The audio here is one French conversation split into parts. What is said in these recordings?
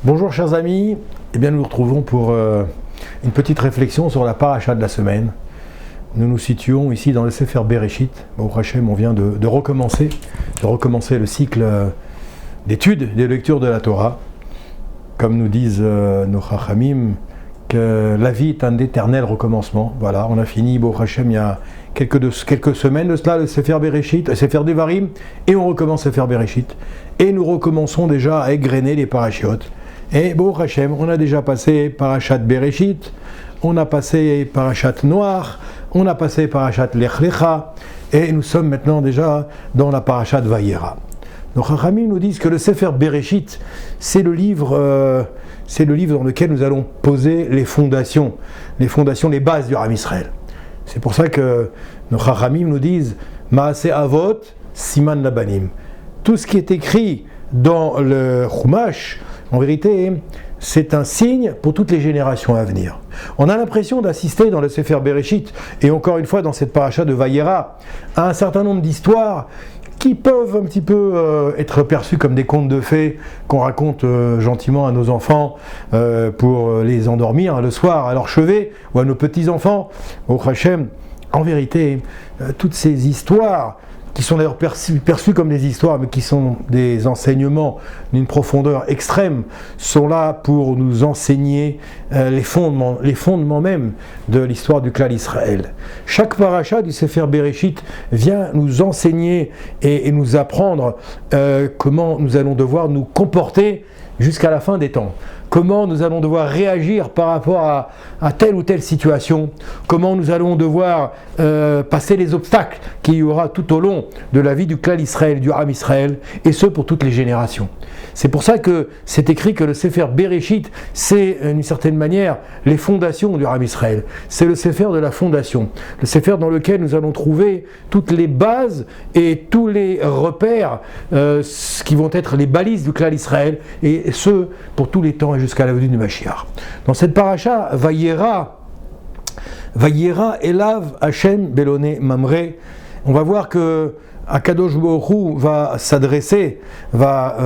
Bonjour chers amis, eh bien nous nous retrouvons pour une petite réflexion sur la paracha de la semaine. Nous nous situons ici dans le Sefer Bereshit. Au Hachem, on vient de recommencer le cycle d'études, des lectures de la Torah. Comme nous disent nos Chachamim, que la vie est un éternel recommencement. Voilà, on a fini, au Hachem, il y a quelques semaines de cela, le Sefer Bereshit, le Sefer Devarim, et on recommence le Sefer Bereshit. Et nous recommençons déjà à égrener les parachiotes. Et bon, Hachem, on a déjà passé Parashat Bereshit, on a passé Parashat Noach, on a passé Parashat Lech Lecha, et nous sommes maintenant déjà dans la Parashat Vayera. Donc Chachamim nous disent que le Sefer Bereshit, c'est le livre dans lequel nous allons poser les fondations, les bases du Am Israël. C'est pour ça que nos Chachamim nous disent Maaseh Avot, Siman Labanim. Tout ce qui est écrit dans le Chumash, en vérité, c'est un signe pour toutes les générations à venir. On a l'impression d'assister dans le Sefer Bereshit, et encore une fois dans cette paracha de Vayera, à un certain nombre d'histoires qui peuvent un petit peu être perçues comme des contes de fées qu'on raconte gentiment à nos enfants pour les endormir le soir à leur chevet, ou à nos petits-enfants, au Hachem. En vérité, toutes ces histoires qui sont d'ailleurs perçus comme des histoires, mais qui sont des enseignements d'une profondeur extrême, sont là pour nous enseigner les fondements même de l'histoire du clan Israël. Chaque paracha du Sefer Bereshit vient nous enseigner et nous apprendre comment nous allons devoir nous comporter jusqu'à la fin des temps. Comment nous allons devoir réagir par rapport à telle ou telle situation, comment nous allons devoir passer les obstacles qu'il y aura tout au long de la vie du clan Israël, du Am Israël, et ce pour toutes les générations. C'est pour ça que c'est écrit que le Sefer Bereshit, c'est d'une certaine manière les fondations du Am Israël. C'est le Sefer de la fondation, le Sefer dans lequel nous allons trouver toutes les bases et tous les repères qui vont être les balises du clan Israël, et ce pour tous les temps et jusqu'à la venue du Mashiach. Dans cette paracha, Vayera Elav Hashem Beloné Mamre, on va voir que Akadosh Baruch Hu va s'adresser, va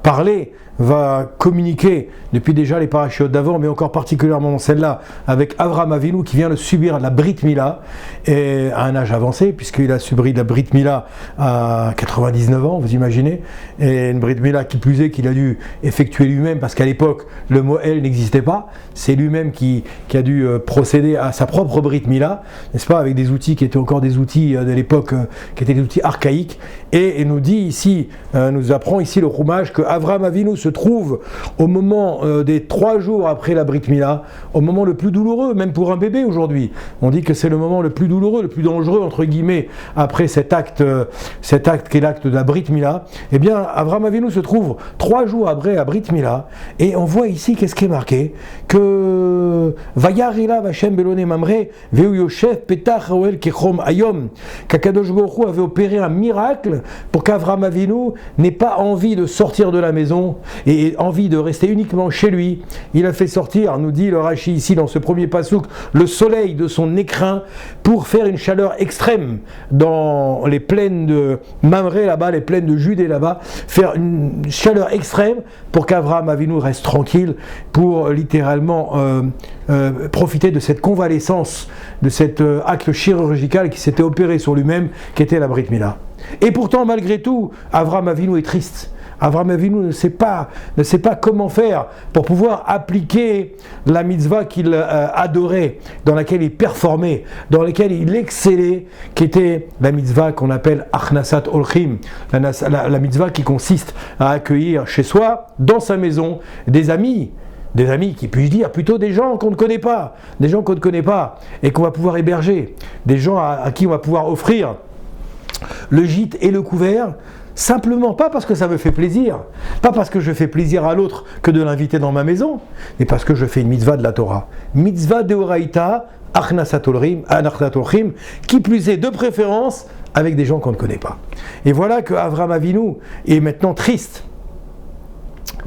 parler, va communiquer depuis déjà les parachutes d'avant, mais encore particulièrement dans celle-là, avec Avraham Avinu qui vient de subir la Brit Mila et à un âge avancé, puisqu'il a subi la Brit Mila à 99 ans, vous imaginez, et une Brit Mila qui plus est qu'il a dû effectuer lui-même, parce qu'à l'époque le mot El n'existait pas, c'est lui-même qui a dû procéder à sa propre Brit Mila, n'est-ce pas, avec des outils qui étaient encore des outils de l'époque, qui étaient des outils archaïques, et nous dit ici, nous apprend ici le Chumash que Avraham Avinu se trouve au moment des 3 jours après la Brit Mila, au moment le plus douloureux, même pour un bébé aujourd'hui. On dit que c'est le moment le plus douloureux, le plus dangereux, entre guillemets, après cet acte qui est l'acte de la Brit Mila. Eh bien, Avraham Avinu se trouve 3 jours après la Brit Mila, et on voit ici, qu'est-ce qui est marqué, que Vayar Elav Hashem Beloné Mamre, Veu Yoshev Petach Roel Kechom Ayom, qu'Akadosh Baruch Hu avait opéré un miracle pour qu'Avraham Avinu n'ait pas envie de sortir de la maison et envie de rester uniquement chez lui. Il a fait sortir, nous dit le Rashi ici dans ce premier pasouk, le soleil de son écrin pour faire une chaleur extrême dans les plaines de Mamré là-bas, les plaines de Judée là-bas, faire une chaleur extrême pour qu'Avraham Avinu reste tranquille, pour littéralement profiter de cette convalescence, de cet acte chirurgical qui s'était opéré sur lui-même, qui était la Brit Mila. Et pourtant, malgré tout, Avraham Avinu est triste. Avraham Avinu ne sait pas comment faire pour pouvoir appliquer la mitzvah qu'il adorait, dans laquelle il performait, dans laquelle il excellait, qui était la mitzvah qu'on appelle Achnasat Olchim, la mitzvah qui consiste à accueillir chez soi, dans sa maison, des amis qui puis-je dire, plutôt des gens qu'on ne connaît pas, et qu'on va pouvoir héberger, des gens à qui on va pouvoir offrir le gîte et le couvert, simplement pas parce que ça me fait plaisir, pas parce que je fais plaisir à l'autre que de l'inviter dans ma maison, mais parce que je fais une mitzvah de la Torah. Mitzvah deoraita, achnasat olchim, qui plus est de préférence avec des gens qu'on ne connaît pas. Et voilà que Avraham Avinu est maintenant triste.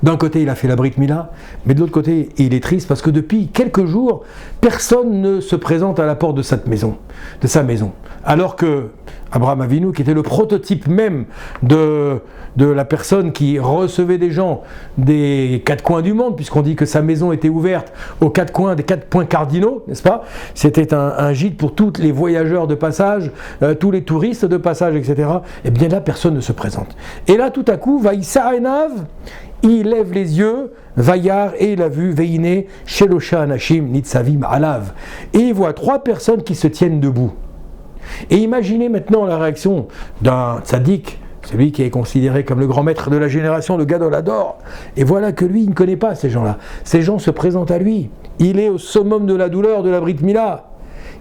D'un côté, il a fait la Brit Mila, mais de l'autre côté, il est triste parce que depuis quelques jours, personne ne se présente à la porte de sa maison. Alors que Abraham Avinu, qui était le prototype même de la personne qui recevait des gens des quatre coins du monde, puisqu'on dit que sa maison était ouverte aux quatre coins des 4 points cardinaux, n'est-ce pas? C'était un gîte pour tous les voyageurs de passage, tous les touristes de passage, etc. Et bien là, personne ne se présente. Et là, tout à coup, Vaïssa Enav, il lève les yeux, Vaïar, et il a vu Veine, Shelosha Anashim, Nitzavim Alav. Et il voit 3 personnes qui se tiennent debout. Et imaginez maintenant la réaction d'un tzaddik, celui qui est considéré comme le grand maître de la génération, le Gadol Hador. Et voilà que lui, il ne connaît pas ces gens-là. Ces gens se présentent à lui. Il est au summum de la douleur de la Brit Mila.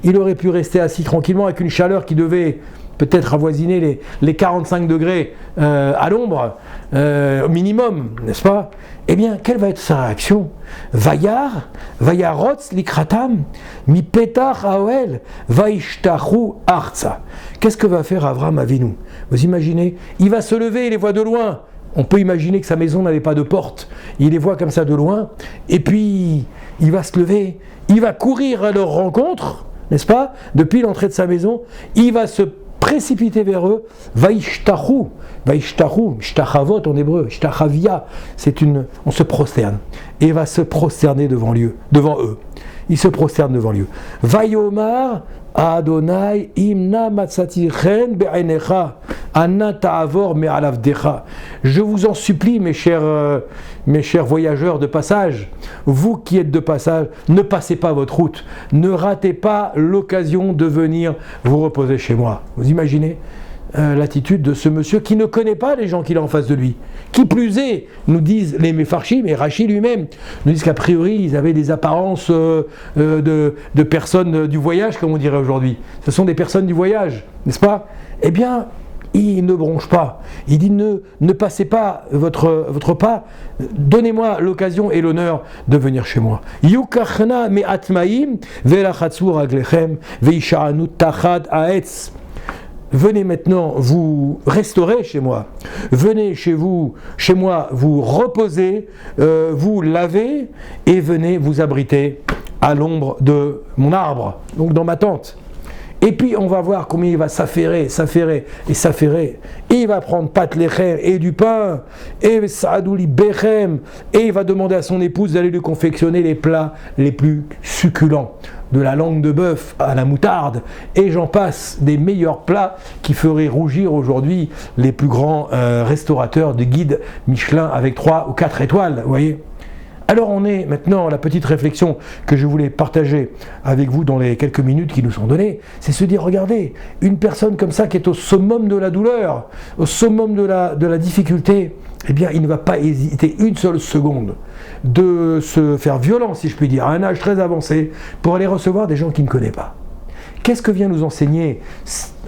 Il aurait pu rester assis tranquillement avec une chaleur qui devait peut-être avoisiner les 45 degrés à l'ombre, au minimum, n'est-ce pas? Eh bien, quelle va être sa réaction? Vayarotz likratam, mi petar haoel, vaishtachu arza. Qu'est-ce que va faire Avraham Avinu? Vous imaginez? Il va se lever, il les voit de loin. On peut imaginer que sa maison n'avait pas de porte. Il les voit comme ça de loin, et puis il va se lever, il va courir à leur rencontre, n'est-ce pas? Depuis l'entrée de sa maison, il va se précipiter vers eux, vaishtachu, shtachavot en hébreu, shtachavia, on se prosterne, et il va se prosterner devant eux. Il se prosterne devant lui. Vayomar Adonai imna matzati chen be'enecha anna ta'avor me'alavdecha. Je vous en supplie, mes chers voyageurs de passage, vous qui êtes de passage, ne passez pas votre route, ne ratez pas l'occasion de venir vous reposer chez moi. Vous imaginez l'attitude de ce monsieur qui ne connaît pas les gens qu'il a en face de lui. Qui plus est, nous disent les Mefarshim, et Rashi lui-même, nous disent qu'a priori, ils avaient des apparences de personnes du voyage, comme on dirait aujourd'hui. Ce sont des personnes du voyage, n'est-ce pas? Eh bien, il ne bronche pas. Il dit ne passez pas votre pas, donnez-moi l'occasion et l'honneur de venir chez moi. Yukachna me atmaim velachatsu raglechem veisha'anu tachad haetz. Venez maintenant vous restaurer chez moi. Venez chez moi vous reposer, vous laver et venez vous abriter à l'ombre de mon arbre, donc dans ma tente. Et puis on va voir combien il va s'affairer. Et il va prendre pat lechem et du pain, et sa'adouli bechem, et il va demander à son épouse d'aller lui confectionner les plats les plus succulents. De la langue de bœuf à la moutarde, et j'en passe, des meilleurs plats qui feraient rougir aujourd'hui les plus grands restaurateurs de guides Michelin avec 3 ou 4 étoiles, vous voyez. Alors on est maintenant, la petite réflexion que je voulais partager avec vous dans les quelques minutes qui nous sont données, c'est se dire, regardez, une personne comme ça qui est au summum de la douleur, au summum de la difficulté, eh bien il ne va pas hésiter une seule seconde de se faire violence, si je puis dire, à un âge très avancé, pour aller recevoir des gens qu'il ne connaît pas. Qu'est-ce que vient nous enseigner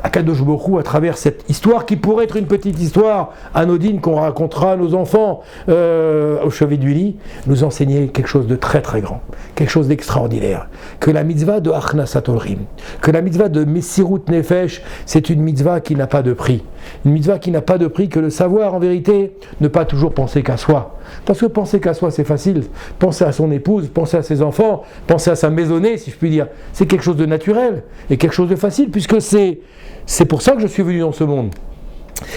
Akadosh Baruch Hu à travers cette histoire qui pourrait être une petite histoire anodine qu'on racontera à nos enfants au chevet du lit, nous enseigner quelque chose de très très grand, quelque chose d'extraordinaire, que la mitzvah de Achnasat Olrim, que la mitzvah de Messirut Nefesh, c'est une mitzvah qui n'a pas de prix, une mitzvah qui n'a pas de prix, que le savoir en vérité, ne pas toujours penser qu'à soi, parce que penser qu'à soi c'est facile, penser à son épouse, penser à ses enfants, penser à sa maisonnée si je puis dire, c'est quelque chose de naturel et quelque chose de facile, puisque c'est pour ça que je suis venu dans ce monde.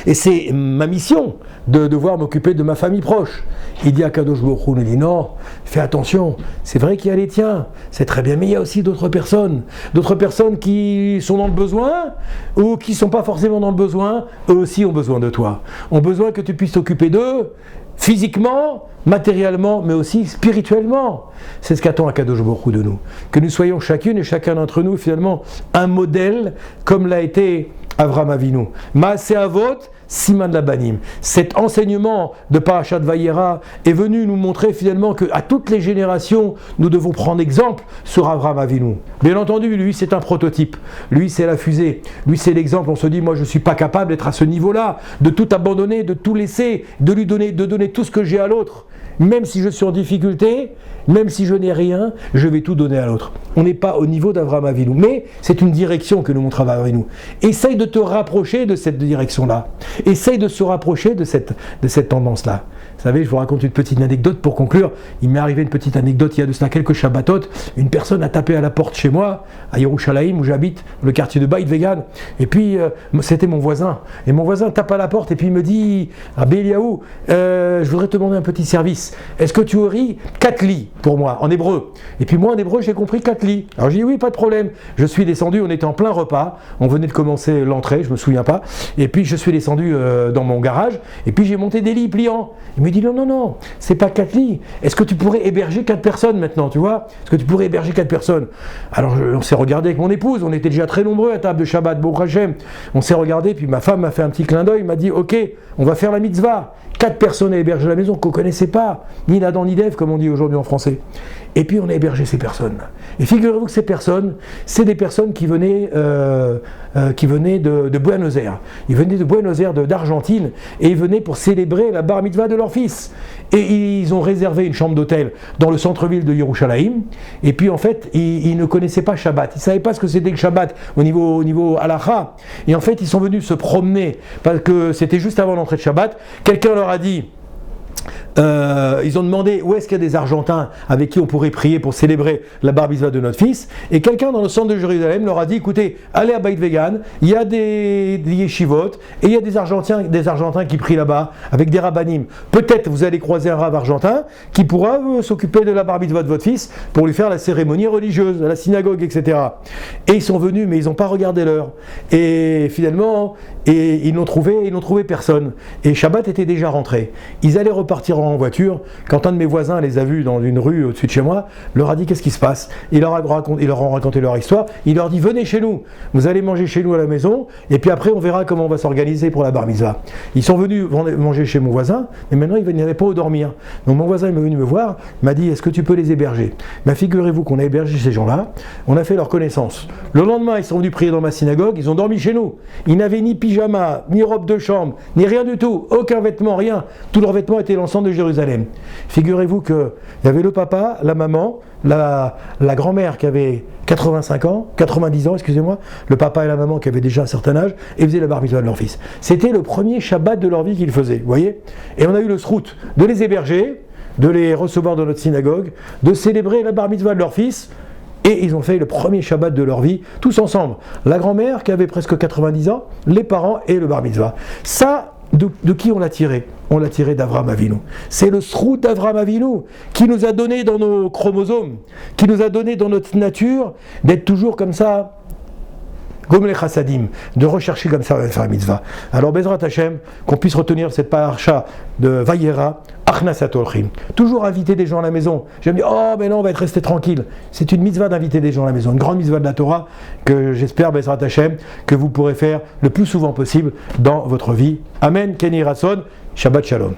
Et c'est ma mission de devoir m'occuper de ma famille proche. Il dit à Kadosh Baruch Hu, il dit non, fais attention, c'est vrai qu'il y a les tiens, c'est très bien, mais il y a aussi d'autres personnes qui sont dans le besoin ou qui ne sont pas forcément dans le besoin, eux aussi ont besoin de toi, ont besoin que tu puisses t'occuper d'eux, physiquement, matériellement, mais aussi spirituellement. C'est ce qu'attend Akadosh Baruch Hu de nous. Que nous soyons chacune et chacun d'entre nous, finalement, un modèle, comme l'a été Avraham Avinu. Maaseh Avot, Siman Labanim. Cet enseignement de Parashat Vayera est venu nous montrer finalement qu'à toutes les générations, nous devons prendre exemple sur Avraham Avinu. Bien entendu, lui c'est un prototype, lui c'est la fusée, lui c'est l'exemple. On se dit, moi je ne suis pas capable d'être à ce niveau-là, de tout abandonner, de tout laisser, de donner tout ce que j'ai à l'autre. Même si je suis en difficulté, même si je n'ai rien, je vais tout donner à l'autre. On n'est pas au niveau d'Avraham Avinu, mais c'est une direction que nous montre Avraham Avinu. Essaye de te rapprocher de cette direction-là. Essaye de se rapprocher de cette tendance-là. savez, je vous raconte une petite anecdote pour conclure. Il m'est arrivé une petite anecdote il y a de cela quelques Shabbatot. Une personne a tapé à la porte chez moi, à Yerushalayim, où j'habite, le quartier de Beit Vegan. Et puis, c'était mon voisin. Et mon voisin tape à la porte et puis il me dit, Rabbi Eliaou, je voudrais te demander un petit service. Est-ce que tu aurais 4 lits pour moi, en hébreu? Et puis moi, en hébreu, j'ai compris 4 lits. Alors j'ai dit, oui, pas de problème. Je suis descendu, on était en plein repas. On venait de commencer l'entrée, je me souviens pas. Et puis, je suis descendu dans mon garage. Et puis, j'ai monté des lits pliants. Il me dit, non, c'est pas 4 lits. Est-ce que tu pourrais héberger 4 personnes maintenant, tu vois? Est-ce que tu pourrais héberger 4 personnes? Alors, on s'est regardé avec mon épouse. On était déjà très nombreux à table de Shabbat, Baruch Hashem. On s'est regardé, puis ma femme m'a fait un petit clin d'œil, m'a dit, ok, on va faire la mitzvah. 4 personnes à héberger à la maison qu'on ne connaissait pas, ni Nadan ni Dev, comme on dit aujourd'hui en français. Et puis on a hébergé ces personnes. Et figurez-vous que ces personnes, c'est des personnes qui venaient de Buenos Aires. Ils venaient de Buenos Aires, d'Argentine, et ils venaient pour célébrer la bar mitzvah de leur fils. Et ils ont réservé une chambre d'hôtel dans le centre-ville de Yerushalayim. Et puis en fait, ils ne connaissaient pas Shabbat. Ils ne savaient pas ce que c'était que Shabbat au niveau halakha. Et en fait, ils sont venus se promener, parce que c'était juste avant l'entrée de Shabbat. Quelqu'un leur a dit, ils ont demandé où est-ce qu'il y a des Argentins avec qui on pourrait prier pour célébrer la bar mitzvah de notre fils, et quelqu'un dans le centre de Jérusalem leur a dit, écoutez, allez à Beit Vegan, il y a des yeshivot, et il y a des Argentins qui prient là-bas, avec des rabbanim. Peut-être vous allez croiser un rabbin argentin qui pourra s'occuper de la bar mitzvah de votre fils pour lui faire la cérémonie religieuse, à la synagogue, etc. Et ils sont venus, mais ils n'ont pas regardé l'heure. Et finalement, ils n'ont trouvé personne. Et Shabbat était déjà rentré. Ils allaient repartir en voiture, quand un de mes voisins les a vus dans une rue au-dessus de chez moi, leur a dit qu'est-ce qui se passe. Ils leur ont raconté leur histoire, il leur dit venez chez nous, vous allez manger chez nous à la maison, et puis après on verra comment on va s'organiser pour la bar mitzvah. Ils sont venus manger chez mon voisin, mais maintenant ils n'avaient pas où dormir. Donc mon voisin est venu me voir, il m'a dit est-ce que tu peux les héberger? Ben, figurez-vous qu'on a hébergé ces gens-là, on a fait leur connaissance. Le lendemain ils sont venus prier dans ma synagogue, ils ont dormi chez nous. Ils n'avaient ni pyjama, ni robe de chambre, ni rien du tout, aucun vêtement, rien. Tous leurs vêtements étaient l'ensemble de Jérusalem. Figurez-vous qu'il y avait le papa, la maman, la grand-mère qui avait 90 ans, excusez-moi, le papa et la maman qui avaient déjà un certain âge, et faisaient la bar mitzvah de leur fils. C'était le premier Shabbat de leur vie qu'ils faisaient, vous voyez? Et on a eu le srout de les héberger, de les recevoir dans notre synagogue, de célébrer la bar mitzvah de leur fils, et ils ont fait le premier Shabbat de leur vie, tous ensemble. La grand-mère qui avait presque 90 ans, les parents et le bar mitzvah. Ça, de qui on l'a tiré? On l'a tiré d'Avraham Avinu. C'est le srout d'Avraham Avinu qui nous a donné dans nos chromosomes, qui nous a donné dans notre nature d'être toujours comme ça, Gomle Chassadim, de rechercher comme ça faire la mitzvah. Alors Bezrat Hashem, qu'on puisse retenir cette paracha de Vayera, Achnasat Olchim. Toujours inviter des gens à la maison. J'aime dire, oh mais non, on va être resté tranquille. C'est une mitzvah d'inviter des gens à la maison, une grande mitzvah de la Torah que j'espère, Bezrat Hashem, que vous pourrez faire le plus souvent possible dans votre vie. Amen, Kenny Rasson, Shabbat Shalom.